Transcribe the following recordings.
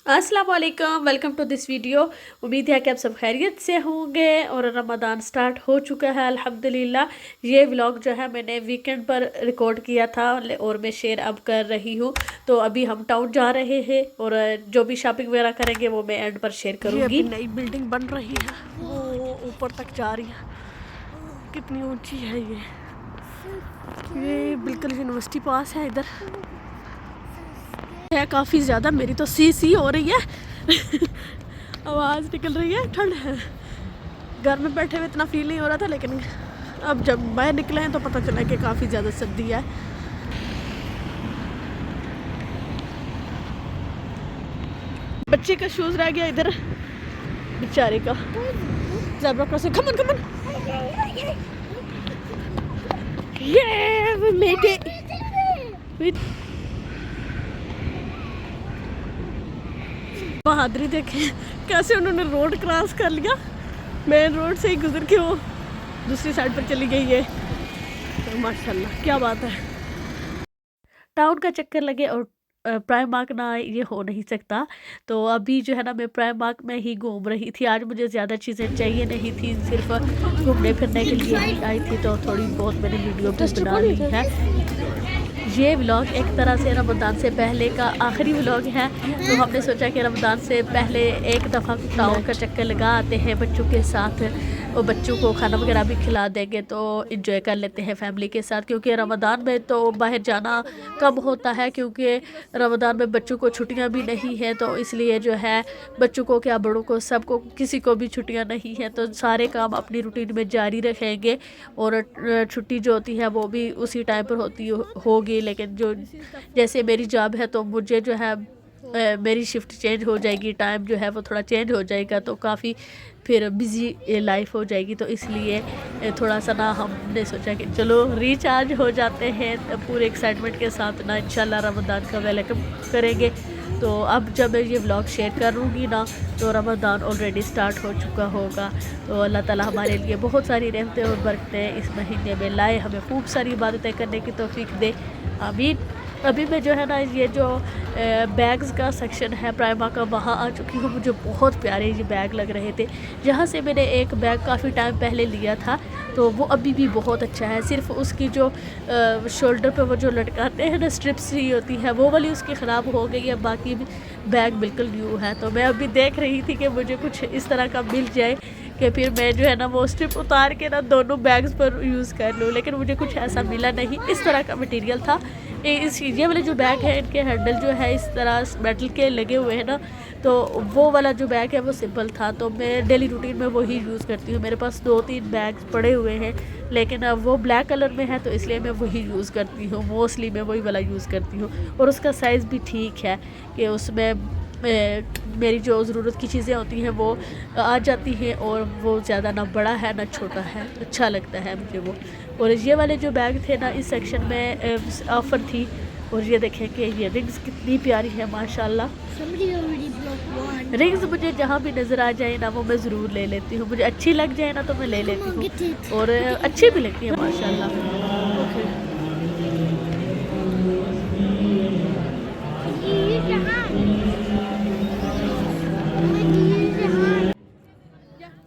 अस्सलाम वालेकुम, welcome to this video. उम्मीद है कि आप सब खैरियत से होंगे और रमज़ान स्टार्ट हो चुका है अल्हम्दुलिल्लाह। ये व्लॉग जो है मैंने वीकेंड पर रिकॉर्ड किया था और मैं शेयर अब कर रही हूँ। तो अभी हम टाउन जा रहे हैं और जो भी शॉपिंग वगैरह करेंगे वो मैं एंड पर शेयर करूँगी। ये अभी नई बिल्डिंग बन रही है, वो ऊपर तक जा रही है। कितनी ऊंची है ये बिल्कुल यूनिवर्सिटी पास है। इधर है काफ़ी ज़्यादा, मेरी तो सी हो रही है आवाज़ निकल रही है, ठंड है। घर में बैठे हुए इतना फील नहीं हो रहा था, लेकिन अब जब बाहर निकले हैं तो पता चला कि काफ़ी ज़्यादा सर्दी है। बच्चे का शूज़ रह गया इधर, बेचारे का। ज़ेब्रा क्रॉसिंग, कम ऑन ये we made it। बहादुरी देखे कैसे उन्होंने रोड क्रॉस कर लिया, मेन रोड से ही गुजर के वो दूसरी साइड पर चली गई है। तो माशाल्लाह क्या बात है। टाउन का चक्कर लगे और प्राइम मार्क ना ये हो नहीं सकता। तो अभी जो है ना मैं प्राइम मार्क में ही घूम रही थी। आज मुझे ज़्यादा चीज़ें चाहिए नहीं थी, सिर्फ घूमने फिरने के लिए ही आई थी। तो थोड़ी बहुत मैंने वीडियो भी बना ली है। ये व्लॉग एक तरह से रमज़ान से पहले का आखिरी व्लॉग है। तो हमने सोचा कि रमज़ान से पहले एक दफ़ा टाउन का चक्कर लगा आते हैं बच्चों के साथ, और बच्चों को खाना वगैरह भी खिला देंगे तो इन्जॉय कर लेते हैं फैमिली के साथ। क्योंकि रमज़ान में तो बाहर जाना कम होता है, क्योंकि रमज़ान में बच्चों को छुट्टियां भी नहीं हैं। तो इसलिए जो है बच्चों को क्या बड़ों को सबको किसी को भी छुट्टियां नहीं हैं, तो सारे काम अपनी रूटीन में जारी रखेंगे। और छुट्टी जो होती है वो भी उसी टाइम पर होगी। लेकिन जो जैसे मेरी जॉब है तो मुझे जो है मेरी शिफ्ट चेंज हो जाएगी, टाइम जो है वो थोड़ा चेंज हो जाएगा, तो काफ़ी फिर बिज़ी लाइफ हो जाएगी। तो इसलिए थोड़ा सा ना हमने सोचा कि चलो रिचार्ज हो जाते हैं पूरे एक्साइटमेंट के साथ ना, इंशाल्लाह रमज़ान का वेलकम करेंगे। तो अब जब मैं ये व्लॉग शेयर करूँगी ना तो रमज़ान ऑलरेडी स्टार्ट हो चुका होगा। तो अल्लाह ताला हमारे लिए बहुत सारी रहमतें और बरकतें इस महीने में लाए, हमें खूब सारी इबादतें करने की तौफीक दे, आमीन। अभी मैं जो है ना ये जो बैग्स का सेक्शन है प्राइमा का, वहाँ आ चुकी हूँ। मुझे बहुत प्यारे ये बैग लग रहे थे। यहाँ से मैंने एक बैग काफ़ी टाइम पहले लिया था, तो वो अभी भी बहुत अच्छा है। सिर्फ उसकी जो शोल्डर पे वो जो लटकाते हैं ना स्ट्रिप्स ही होती है, वो वाली उसकी ख़राब हो गई है, बाकी भी बैग बिल्कुल न्यू है। तो मैं अभी देख रही थी कि मुझे कुछ इस तरह का मिल जाए कि फिर मैं जो है ना वो स्ट्रिप उतार के ना दोनों बैग्स पर यूज़ कर लूँ, लेकिन मुझे कुछ ऐसा मिला नहीं। इस तरह का मटेरियल था। ये वाले जो बैग है इनके हैंडल जो है इस तरह मेटल के लगे हुए हैं ना, तो वो वाला जो बैग है वो सिंपल था। तो मैं डेली रूटीन में वही यूज़ करती हूँ। मेरे पास 2-3 बैग्स पड़े हुए हैं, लेकिन अब वो ब्लैक कलर में है तो इसलिए मैं वही यूज़ करती हूँ। मोस्टली मैं वही वाला यूज़ करती हूँ और उसका साइज़ भी ठीक है कि उसमें मेरी जो ज़रूरत की चीज़ें होती हैं वो आ जाती हैं, और वो ज़्यादा ना बड़ा है ना छोटा है, अच्छा लगता है मुझे वो। और ये वाले जो बैग थे ना इस सेक्शन में ऑफ़र थी। और ये देखें कि ये रिंग्स कितनी प्यारी है माशाल्लाह। रिंग्स मुझे जहाँ भी नज़र आ जाए ना वो मैं ज़रूर ले लेती हूँ, मुझे अच्छी लग जाए ना तो मैं ले लेती हूँ, और अच्छी भी लगती है माशाल्लाह। ओके।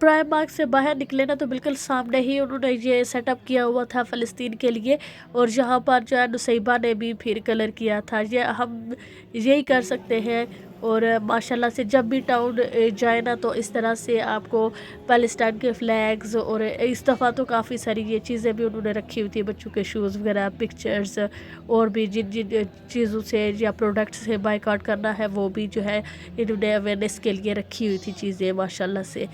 प्राइम मार्क से बाहर निकले ना तो बिल्कुल सामने ही उन्होंने ये सेटअप किया हुआ था फ़लस्तीन के लिए, और यहाँ पर जो है नुसैबा ने भी फिर कलर किया था। ये हम यही कर सकते हैं। और माशाल्लाह से जब भी टाउन जाए ना तो इस तरह से आपको पैलेस्टाइन के फ्लैग्स, और इस दफ़ा तो काफ़ी सारी ये चीज़ें भी उन्होंने रखी हुई थी, बच्चों के शूज़ वगैरह, पिक्चर्स, और भी जिन जिन चीज़ों से या प्रोडक्ट्स से बाइकआउट करना है वो भी जो है इन्होंने अवेयरनेस के लिए रखी हुई थी चीज़ें माशाल्लाह से।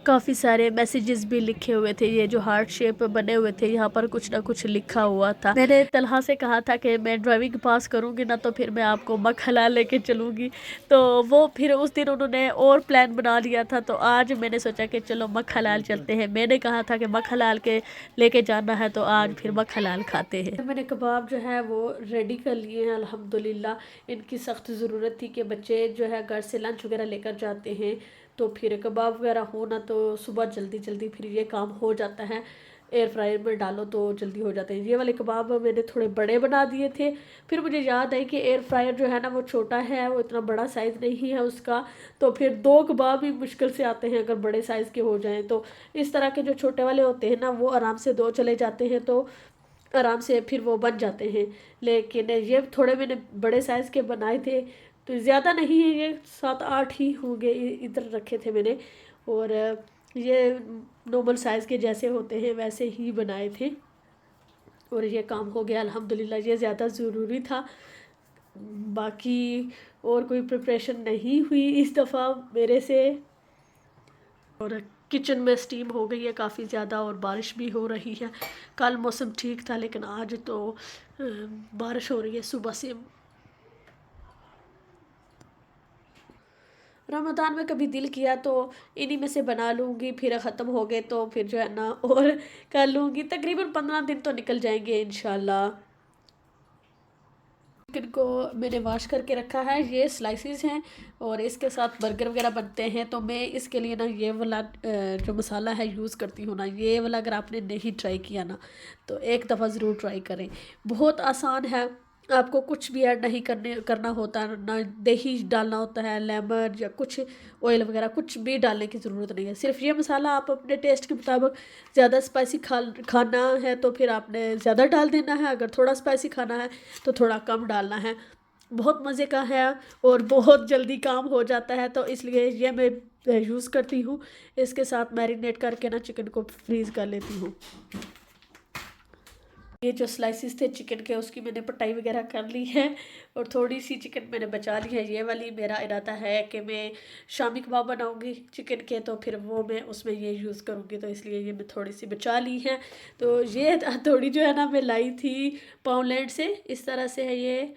काफ़ी सारे मैसेजेस भी लिखे हुए थे, ये जो हार्ट शेप बने हुए थे यहाँ पर कुछ ना कुछ लिखा हुआ था। मैंने तलहा से कहा था कि मैं ड्राइविंग पास करूँगी ना तो फिर मैं आपको मक हलाल लेके चलूँगी, तो वो फिर उस दिन उन्होंने और प्लान बना लिया था। तो आज मैंने सोचा कि चलो मक हलाल चलते हैं। मैंने कहा था कि मक हलाल के लेके जाना है, तो आज फिर मक हलाल खाते हैं। मैंने कबाब जो है वो रेडी कर लिए हैं अल्हम्दुलिल्लाह। इनकी सख्त ज़रूरत थी कि बच्चे जो है घर से लंच वगैरह लेकर जाते हैं, तो फिर कबाब वगैरह हो ना तो सुबह जल्दी जल्दी फिर ये काम हो जाता है। एयर फ्रायर में डालो तो जल्दी हो जाते हैं। ये वाले कबाब मैंने थोड़े बड़े बना दिए थे, फिर मुझे याद है कि एयर फ्रायर जो है ना वो छोटा है, वो इतना बड़ा साइज़ नहीं है उसका, तो फिर 2 कबाब ही मुश्किल से आते हैं अगर बड़े साइज़ के हो जाएं। तो इस तरह के जो छोटे वाले होते हैं ना वो आराम से 2 चले जाते हैं, तो आराम से फिर वो बन जाते हैं। लेकिन ये थोड़े मैंने बड़े साइज़ के बनाए थे, तो ज़्यादा नहीं है, ये 7-8 ही होंगे, इधर रखे थे मैंने। और ये नॉर्मल साइज़ के जैसे होते हैं वैसे ही बनाए थे, और ये काम हो गया अल्हम्दुलिल्लाह। ये ज़्यादा ज़रूरी था, बाकी और कोई प्रिपरेशन नहीं हुई इस दफ़ा मेरे से। और किचन में स्टीम हो गई है काफ़ी ज़्यादा, और बारिश भी हो रही है। कल मौसम ठीक था लेकिन आज तो बारिश हो रही है सुबह से। रमज़ान में कभी दिल किया तो इन्हीं में से बना लूँगी, फिर ख़त्म हो गए तो फिर जो है ना और कर लूँगी। तकरीबन 15 दिन तो निकल जाएंगे इंशाल्लाह। चिकन को मैंने वॉश करके रखा है, ये स्लाइसिस हैं और इसके साथ बर्गर वगैरह बनते हैं। तो मैं इसके लिए ना ये वाला जो मसाला है यूज़ करती हूँ ना, ये वाला अगर आपने नहीं ट्राई किया ना तो एक दफ़ा ज़रूर ट्राई करें। बहुत आसान है, आपको कुछ भी ऐड नहीं करना होता, ना दही डालना होता है, लेमन या कुछ ऑयल वगैरह कुछ भी डालने की ज़रूरत नहीं है। सिर्फ ये मसाला आप अपने टेस्ट के मुताबिक, ज़्यादा स्पाइसी खाना है तो फिर आपने ज़्यादा डाल देना है, अगर थोड़ा स्पाइसी खाना है तो थोड़ा कम डालना है। बहुत मज़े का है और बहुत जल्दी काम हो जाता है, तो इसलिए ये मैं यूज़ करती हूँ। इसके साथ मैरिनेट करके ना चिकन को फ्रीज़ कर लेती हूँ। ये जो स्लाइसिस थे चिकन के उसकी मैंने पटाई वगैरह कर ली है, और थोड़ी सी चिकन मैंने बचा ली है। ये वाली मेरा इरादा है कि मैं शामी कबाब बनाऊंगी चिकन के, तो फिर वो मैं उसमें ये यूज़ करूँगी, तो इसलिए ये मैं थोड़ी सी बचा ली है। तो ये थोड़ी जो है ना मैं लाई थी पाउंडलैंड से, इस तरह से है ये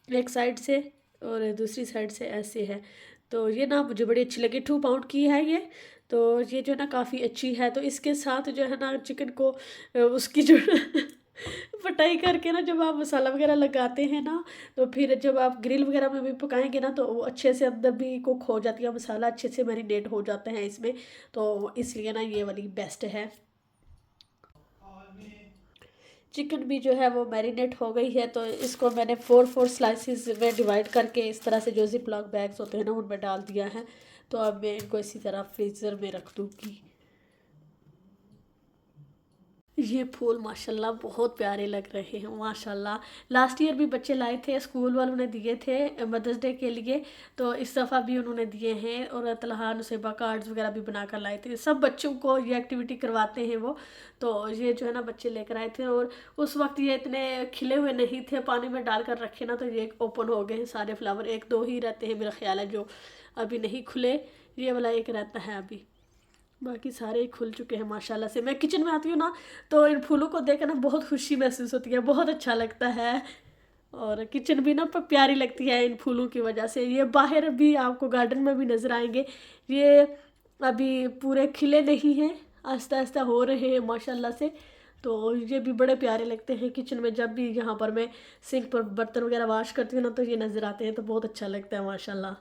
एक साइड से और दूसरी साइड से ऐसे है। तो ये ना मुझे बड़ी अच्छी लगी, 2 पाउंड की है ये। तो ये जो है ना काफ़ी अच्छी है। तो इसके साथ जो है ना चिकन को उसकी जो पटाई करके ना जब आप मसाला वगैरह लगाते हैं ना, तो फिर जब आप ग्रिल वगैरह में भी पकाएंगे ना तो वो अच्छे से अंदर भी कुक हो जाती है, मसाला अच्छे से मैरिनेट हो जाते हैं इसमें। तो इसलिए ना ये वाली बेस्ट है। चिकन भी जो है वो मैरिनेट हो गई है, तो इसको मैंने 4 स्लाइसिस में डिवाइड करके इस तरह से जो ज़िप-लॉक बैग्स होते हैं ना उनमें डाल दिया है। तो अब मैं इनको इसी तरह फ्रीज़र में रख दूँगी। ये फूल माशाल्लाह बहुत प्यारे लग रहे हैं माशाल्लाह। लास्ट ईयर भी बच्चे लाए थे, स्कूल वालों ने दिए थे मदर्स डे के लिए, तो इस दफ़ा भी उन्होंने दिए हैं। और तलहा नुसैबा कार्ड्स वगैरह भी बनाकर लाए थे। सब बच्चों को ये एक्टिविटी करवाते हैं वो, तो ये जो है ना बच्चे लेकर आए थे। और उस वक्त ये इतने खिले हुए नहीं थे, पानी में डाल कर रखे ना तो ये ओपन हो गए हैं सारे फ्लावर। 1-2 ही रहते हैं मेरा ख्याल है जो अभी नहीं खुले, ये वाला एक रहता है अभी, बाकी सारे ही खुल चुके हैं माशाल्लाह से। मैं किचन में आती हूँ ना तो इन फूलों को देखकर ना बहुत खुशी महसूस होती है, बहुत अच्छा लगता है। और किचन भी ना प्यारी लगती है इन फूलों की वजह से। ये बाहर भी आपको गार्डन में भी नज़र आएंगे, ये अभी पूरे खिले नहीं हैं, आहिस्ता आहिस्ता हो रहे हैं माशाल्लाह से। तो ये भी बड़े प्यारे लगते हैं किचन में। जब भी यहाँ पर मैं सिंक पर बर्तन वगैरह वॉश करती हूँ ना तो ये नज़र आते हैं, तो बहुत अच्छा लगता है माशाल्लाह।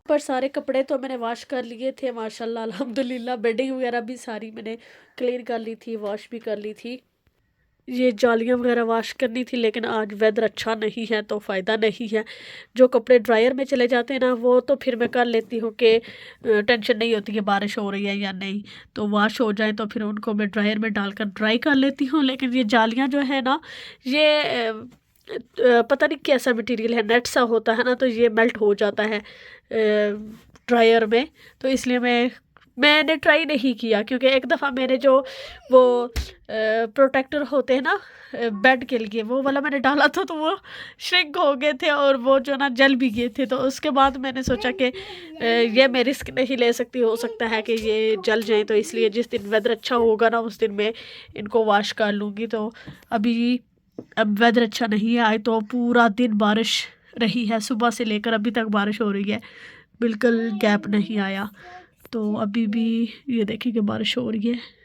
पर सारे कपड़े तो मैंने वॉश कर लिए थे माशाल्लाह अल्हम्दुलिल्लाह। बेडिंग वगैरह भी सारी मैंने क्लीन कर ली थी, वॉश भी कर ली थी। ये जालियाँ वगैरह वॉश करनी थी, लेकिन आज वेदर अच्छा नहीं है तो फ़ायदा नहीं है। जो कपड़े ड्रायर में चले जाते हैं ना वो तो फिर मैं कर लेती हूँ कि टेंशन नहीं होती कि बारिश हो रही है या नहीं, तो वॉश हो जाए तो फिर उनको मैं ड्रायर में डालकर ड्राई कर लेती हूँ। लेकिन ये जालियाँ जो है ना ये पता नहीं कैसा मटेरियल है, नेट सा होता है ना, तो ये मेल्ट हो जाता है ड्रायर में। तो इसलिए मैंने ट्राई नहीं किया, क्योंकि एक दफ़ा मैंने जो वो प्रोटेक्टर होते हैं ना बेड के लिए, वो वाला मैंने डाला था तो वो श्रिंक हो गए थे और वो जो ना जल भी गए थे। तो उसके बाद मैंने सोचा कि ये मैं रिस्क नहीं ले सकती, हो सकता है कि ये जल जाएं। तो इसलिए जिस दिन वेदर अच्छा होगा ना उस दिन मैं इनको वॉश कर लूँगी। तो अब वेदर अच्छा नहीं है, आज तो पूरा दिन बारिश रही है, सुबह से लेकर अभी तक बारिश हो रही है, बिल्कुल गैप नहीं आया। तो अभी भी ये देखिए कि बारिश हो रही है।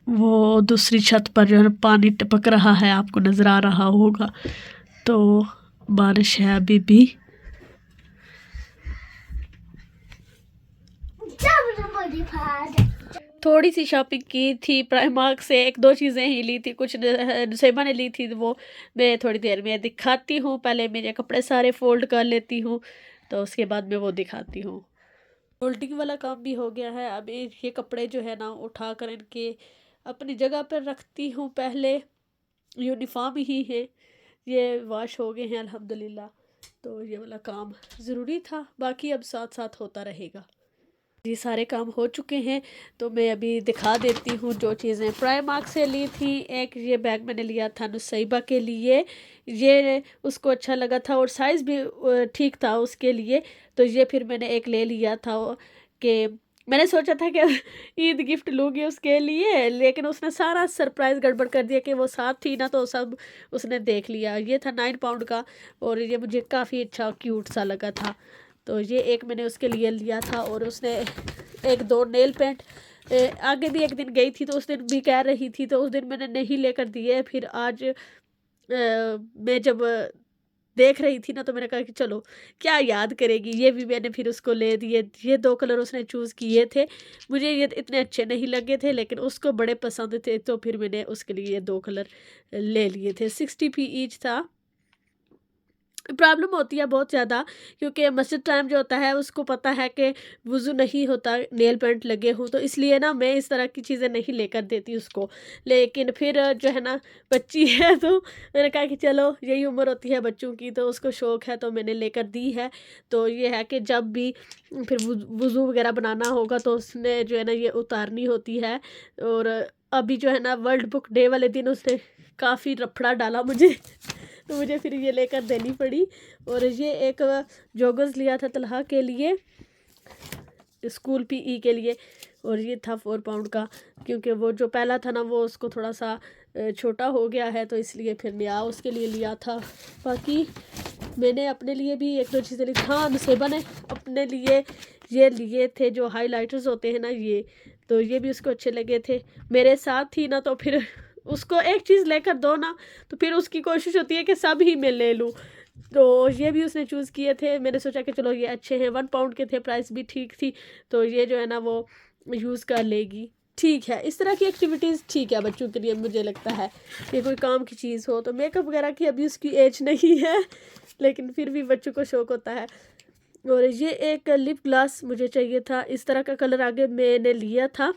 वो दूसरी छत पर जो है पानी टपक रहा है, आपको नज़र आ रहा होगा। तो बारिश है अभी भी। थोड़ी सी शॉपिंग की थी प्राइमार्क से, 1-2 चीज़ें ही ली थी, कुछ नुसैबा ने ली थी, तो वो मैं थोड़ी देर में दिखाती हूँ। पहले मेरे कपड़े सारे फ़ोल्ड कर लेती हूँ, तो उसके बाद मैं वो दिखाती हूँ। फ़ोल्डिंग वाला काम भी हो गया है। अब ये कपड़े जो है ना उठा कर इनके अपनी जगह पर रखती हूँ पहले। यूनिफ़ॉर्म ही है, ये वॉश हो गए हैं अल्हम्दुलिल्लाह। तो ये वाला काम ज़रूरी था, बाकी अब साथ-साथ होता रहेगा। ये सारे काम हो चुके हैं, तो मैं अभी दिखा देती हूँ जो चीज़ें प्राइमार्क से ली थी। एक ये बैग मैंने लिया था नुसैबा के लिए, ये उसको अच्छा लगा था और साइज़ भी ठीक था उसके लिए, तो ये फिर मैंने एक ले लिया था कि मैंने सोचा था कि ईद गिफ्ट लूँगी उसके लिए, लेकिन उसने सारा सरप्राइज़ गड़बड़ कर दिया कि वो साथ थी ना, तो सब उसने देख लिया। ये था 9 पाउंड का और ये मुझे काफ़ी अच्छा क्यूट सा लगा था। तो ये एक मैंने उसके लिए लिया था और उसने 1-2 नेल पेंट आगे भी एक दिन गई थी, तो उस दिन भी कह रही थी, तो उस दिन मैंने नहीं लेकर दिए। फिर आज मैं जब देख रही थी ना, तो मैंने कहा कि चलो क्या याद करेगी, ये भी मैंने फिर उसको ले दिए। ये 2 कलर उसने चूज़ किए थे, मुझे ये इतने अच्छे नहीं लगे थे, लेकिन उसको बड़े पसंद थे, तो फिर मैंने उसके लिए ये 2 कलर ले लिए थे। 60p ईच था। प्रॉब्लम होती है बहुत ज़्यादा, क्योंकि मस्जिद टाइम जो होता है उसको पता है कि वज़ू नहीं होता नेल पेंट लगे हों, तो इसलिए ना मैं इस तरह की चीज़ें नहीं लेकर देती उसको। लेकिन फिर जो है ना बच्ची है, तो मैंने कहा कि चलो यही उम्र होती है बच्चों की, तो उसको शौक़ है, तो मैंने लेकर दी है। तो ये है कि जब भी फिर वज़ू वग़ैरह बनाना होगा, तो उसने जो है ना ये उतारनी होती है। और अभी जो है ना वर्ल्ड बुक डे वाले दिन उसने काफ़ी लफड़ा डाला मुझे तो मुझे फिर ये लेकर देनी पड़ी। और ये एक जॉगर्स लिया था तलहा के लिए, स्कूल पीई के लिए, और ये था 4 पाउंड का, क्योंकि वो जो पहला था ना वो उसको थोड़ा सा छोटा हो गया है, तो इसलिए फिर नया उसके लिए लिया था। बाकी मैंने अपने लिए भी 1-2 चीज़ें ली। हाँ, नुसैबा ने अपने लिए ये लिए थे जो हाइलाइटर्स होते हैं ना ये, तो ये भी उसको अच्छे लगे थे। मेरे साथ थी ना, तो फिर उसको एक चीज़ लेकर दो ना, तो फिर उसकी कोशिश होती है कि सब ही मैं ले लूँ। तो ये भी उसने चूज़ किए थे, मैंने सोचा कि चलो ये अच्छे हैं, 1 पाउंड के थे, प्राइस भी ठीक थी, तो ये जो है ना वो यूज़ कर लेगी। ठीक है, इस तरह की एक्टिविटीज़ ठीक है बच्चों के लिए, मुझे लगता है कि कोई काम की चीज़ हो। तो मेकअप वगैरह की अभी उसकी एज नहीं है, लेकिन फिर भी बच्चों को शौक़ होता है। और ये एक लिप ग्लास मुझे चाहिए था, इस तरह का कलर आगे मैंने लिया था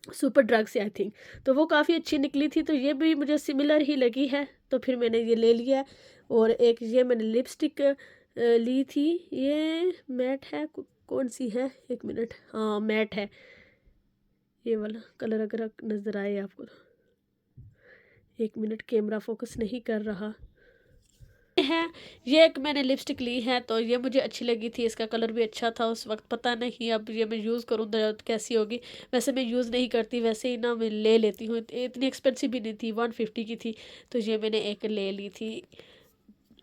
सुपर ड्रग से आई थिंक, तो वो काफ़ी अच्छी निकली थी, तो ये भी मुझे सिमिलर ही लगी है, तो फिर मैंने ये ले लिया। और एक ये मैंने लिपस्टिक ली थी, ये मैट है, कौन सी है, 1 मिनट, हाँ मैट है, ये वाला कलर अगर नज़र आए आपको तो। 1 मिनट, कैमरा फोकस नहीं कर रहा है। ये एक मैंने लिपस्टिक ली है, तो ये मुझे अच्छी लगी थी, इसका कलर भी अच्छा था उस वक्त, पता नहीं अब ये मैं यूज़ करूँ तो कैसी होगी। वैसे मैं यूज़ नहीं करती, वैसे ही ना मैं ले लेती हूँ, इतनी एक्सपेंसिव भी नहीं थी, 150 की थी, तो ये मैंने एक ले ली थी।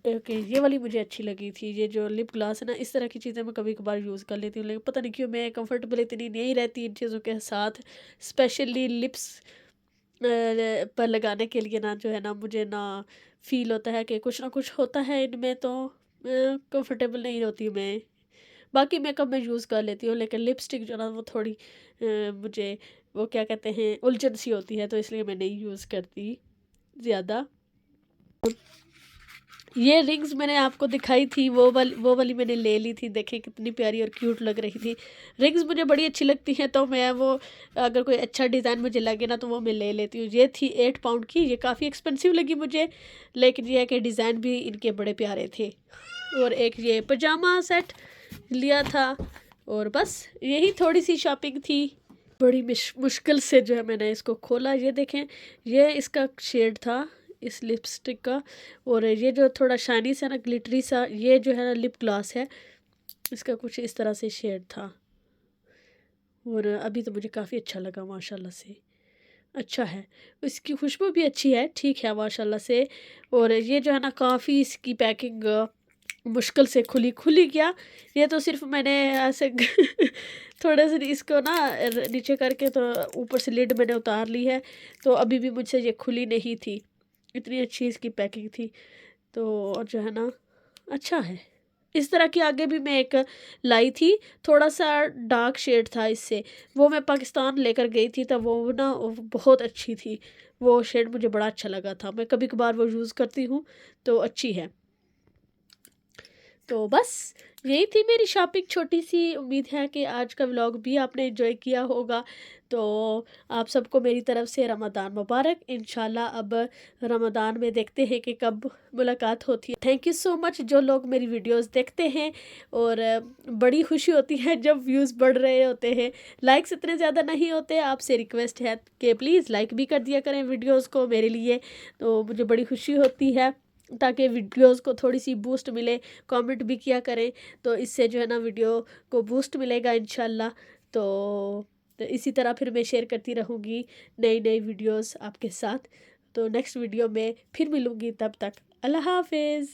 ओके, ये वाली मुझे अच्छी लगी थी। ये जो लिप ग्लास है ना, इस तरह की चीज़ें मैं कभी कभार यूज़ कर लेती हूँ, लेकिन पता नहीं क्यों मैं कंफर्टेबल इतनी नहीं रहती इन चीज़ों के साथ, स्पेशली लिप्स पर लगाने के लिए ना, जो है ना मुझे ना फ़ील होता है कि कुछ ना कुछ होता है इनमें, तो कंफर्टेबल नहीं होती मैं। बाकी मेकअप मैं यूज़ कर लेती हूँ, लेकिन लिपस्टिक जो ना वो थोड़ी मुझे वो क्या कहते हैं उलझन सी होती है, तो इसलिए मैं नहीं यूज़ करती ज़्यादा। ये रिंग्स मैंने आपको दिखाई थी, वो वाली मैंने ले ली थी, देखिए कितनी प्यारी और क्यूट लग रही थी। रिंग्स मुझे बड़ी अच्छी लगती हैं, तो मैं वो अगर कोई अच्छा डिज़ाइन मुझे लगे ना, तो वो मैं ले लेती हूँ। ये थी 8 पाउंड की, ये काफ़ी एक्सपेंसिव लगी मुझे, लेकिन ये है कि डिज़ाइन भी इनके बड़े प्यारे थे। और एक ये पजामा सेट लिया था, और बस यही थोड़ी सी शॉपिंग थी। बड़ी मुश्किल से जो है मैंने इसको खोला, ये देखें, ये इसका शेड था इस लिपस्टिक का। और ये जो थोड़ा शाइनी सा ना, ग्लिटरी सा, ये जो है ना लिप ग्लास है, इसका कुछ इस तरह से शेड था। और अभी तो मुझे काफ़ी अच्छा लगा माशाल्लाह से, अच्छा है, इसकी खुशबू भी अच्छी है, ठीक है माशाल्लाह से। और ये जो है ना काफ़ी इसकी पैकिंग मुश्किल से खुली क्या, ये तो सिर्फ मैंने ऐसे थोड़े से इसको ना नीचे करके, तो ऊपर से लिड मैंने उतार ली है, तो अभी भी मुझसे ये खुली नहीं थी, इतनी अच्छी इसकी पैकिंग थी। तो और जो है ना अच्छा है, इस तरह की आगे भी मैं एक लाई थी, थोड़ा सा डार्क शेड था इससे, वो मैं पाकिस्तान लेकर गई थी, तब वो ना वो बहुत अच्छी थी, वो शेड मुझे बड़ा अच्छा लगा था, मैं कभी कभार वो यूज़ करती हूँ तो अच्छी है। तो बस यही थी मेरी शॉपिंग छोटी सी। उम्मीद है कि आज का व्लॉग भी आपने एंजॉय किया होगा। तो आप सबको मेरी तरफ से रमज़ान मुबारक। इंशाल्लाह अब रमज़ान में देखते हैं कि कब मुलाकात होती है। थैंक यू सो मच जो लोग मेरी वीडियोस देखते हैं, और बड़ी खुशी होती है जब व्यूज़ बढ़ रहे होते हैं। लाइक्स इतने ज़्यादा नहीं होते, आपसे रिक्वेस्ट है कि प्लीज़ लाइक भी कर दिया करें वीडियोज़ को मेरे लिए, तो मुझे बड़ी खुशी होती है, ताकि वीडियोस को थोड़ी सी बूस्ट मिले। कमेंट भी किया करें, तो इससे जो है ना वीडियो को बूस्ट मिलेगा इंशाल्लाह। तो इसी तरह फिर मैं शेयर करती रहूँगी नई नई वीडियोस आपके साथ। तो नेक्स्ट वीडियो में फिर मिलूँगी, तब तक अल्लाह हाफिज़।